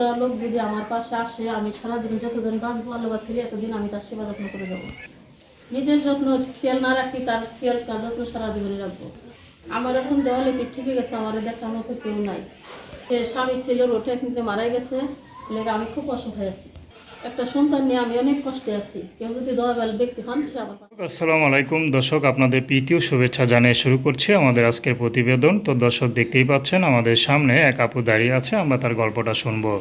লোক যদি আমার পাশে আসে, আমি সারাদিন যতদিন বাঁচবো আল্লাহ থেকে এতদিন আমি তার সেবা যত্ন করে যাবো। নিজের যত্ন খেয়াল না রাখি, তার খেয়াল যত্ন সারা জীবনে রাখবো। আমার এখন দেওয়ালে পিঠ থেকে গেছে, আমার দেখার মতো কেউ নাই। সে স্বামী ছিল, রোটে কিন্তু মারাই গেছে, লেগে আমি খুব অসহায় আছি। একটা সন্তান নিয়ে আমি অনেক কষ্টে আছি। কেউ যদি দয়াবাল ব্যক্তি হন, সে আমার। আসসালামু আলাইকুম দর্শক, আপনাদের প্রীতি ও শুভেচ্ছা জানিয়ে শুরু করছি আমাদের আজকের প্রতিবেদন। তো দর্শক, দেখতেই পাচ্ছেন আমাদের সামনে এক আপু দাঁড়িয়ে আছে, আমরা তার গল্পটা শুনবো,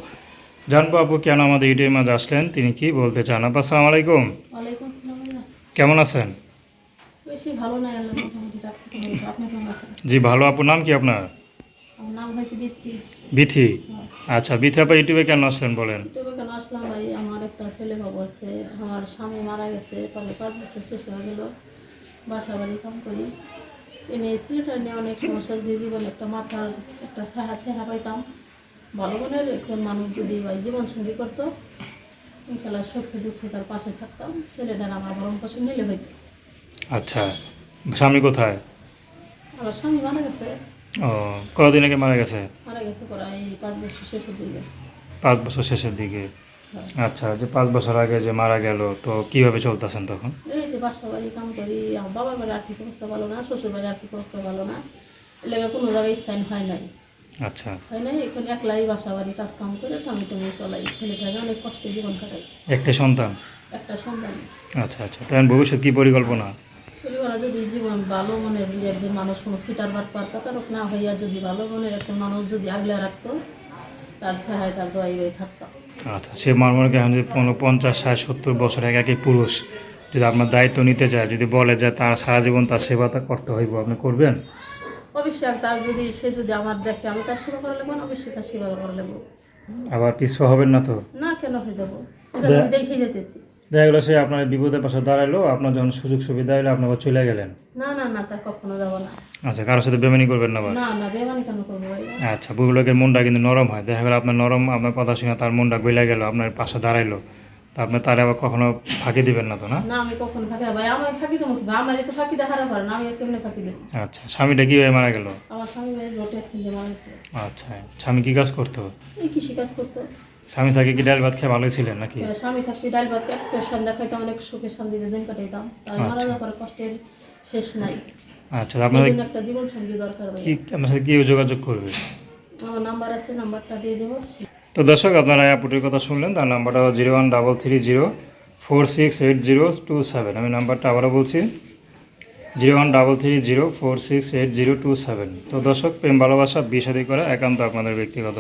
জানবো আপু কেন আমাদের ইউটিউবের মাঝে আসলেন, তিনি কি বলতে চান। আপু আসসালামু আলাইকুম। ওয়ালাইকুম আসসালাম। কেমন আছেন? বেশি ভালো নাই, আল্লাহ মোটামুটি রাখছে। আপনি কেমন আছেন? জি ভালো। আপুর নাম কি আপনার? আমার নাম হয়েছে বিথি। বিথি। আচ্ছা বিথি আপা, ইউটিউবে কেন আসলেন বলেন। ইউটিউবে কেন আসলাম ভাই, আমার একটা ছেলে বাবু আছে। আমার স্বামী মারা গেছে, তাহলে 5 বছর শেষ হয়ে গেল। বাসা বাড়ি কাম করি, এনে ছেলেটা নিয়ে অনেক সমস্যা দিয়ে জীবন একটা মাথার একটা ছায়া পাইতাম। ভালো মনের এখন মানুষ যদি ভাই জীবন সঙ্গী করতো, ইনশাল্লাহ সুখে দুঃখে তার পাশে থাকতাম। ছেলেটার আমার ভরণ পোষণ নিলে হইতো। আচ্ছা, স্বামী কোথায়? আমার স্বামী মারা গেছে। ও, কতদিন আগে মারা গেছে? মারা গেছে প্রায় 5 বছর শেষের দিকে। 5 বছর শেষের দিকে। হয়। আচ্ছা, যে 5 বছর আগে যে মারা গেল, তো কিভাবে চলতেছেন তখন? এই যে বাসা বাড়ি কাম করি, আমার বাবার বাড়ির আর্থিক অবস্থা ভালো না, শ্বশুর বাড়ির আর্থিক অবস্থা ভালো না, এলাকা কোনো জায়গায় স্থায়ী হয় নাই। আচ্ছা, হয় নাই, এখন একলাই বাসা বাড়ি কাজ কাম করে টামি টামি চলাই। ছেলেটাকে অনেক কষ্টে জীবন কাটাই। একটা সন্তান। একটা সন্তান। আচ্ছা আচ্ছা, তাই ভবিষ্যৎ কী পরিকল্পনা? পরিবার যদি জীবন ভালো মনের একজন মানুষ, কোনো সিটার বাট পার প্রতারক না হইয়া যদি ভালো মনের একটা মানুষ যদি আগলে রাখতো, তার ছায় তার দোয়াই রয়ে থাকতাম। আচ্ছা, সে মর্মকে এখন যদি 50, 60, 70 বছর একই পুরুষ যদি আপনার দায়িত্ব নিতে চায়, যদি বলে যে তার সারা জীবন তার সেবাটা করতে হইব, আপনি করবেন? অবশ্যই তার যদি সে যদি আমার দেখে আমি তার সেবা করা লাগবো না, অবশ্যই তার সেবা করা লাগবো। আবার পিছপা হবেন না তো? না, কেন হয়ে যাবো? এটা আমি দেখে যেতেছি। দেখা গেলো সে আপনার বিপদের পাশে দাঁড়ালো, আপনার যখন সুযোগ সুবিধা এলো আপনি আবার চলে গেলেন। না না না, তা কখনো যাবো না। আচ্ছা, কারোর সাথে বেমানি করবেন না আবার? না না, বেমানি কেন করবো ভাই? আচ্ছা, বুড়ো লোকের মনটা কিন্তু নরম হয়, দেখা গেলো আপনার নরম, আপনার কথা শুনে তার মনটা গলে গেল, আপনার পাশে দাঁড়াইলো, তা আপনি তার আবার কখনো ফাঁকি দিবেন না তো? না না, আমি কখনো ফাঁকি না ভাই, আমার ফাঁকি দেবো কি? আমার তো ফাঁকি দেখার পারে না, আমি কেমনে ফাঁকি দেবো? আচ্ছা, স্বামীটা কীভাবে মারা গেল? আমার স্বামী ভাই রোটে অ্যাক্সিডেন্টে মারা গেছে। আচ্ছা, স্বামী কী কাজ করতো? এই কৃষি কাজ করতো। স্বামী থাকে কি ডাল ভাত খেয়ে ভালোই ছিলেন নাকি? স্বামী থাকতে ডাল ভাত একটা সন্ধ্যা খাইতাম, অনেক সুখে শান্তিতে দিন কাটাইতাম। তাই মারা আচ্ছা যাওয়ার পরে কষ্টের শেষ নাই। আচ্ছা, এই আপনাদের জন্য একটা জীবন সঙ্গী দরকার ভাই। কি, আপনার সাথে কী যোগাযোগ করবে? আমার নাম্বার আছে, নাম্বারটা দিয়ে দেবো। তো দর্শক, আপনারা আপুটির কথা শুনলেন, তার নাম্বারটা 0133046802 আমি নাম্বারটা আবারও বলছি, 0133046802। তো দর্শক, প্রেম ভালোবাসা বিয়ে শাদী করা একান্ত আপনাদের ব্যক্তিগত।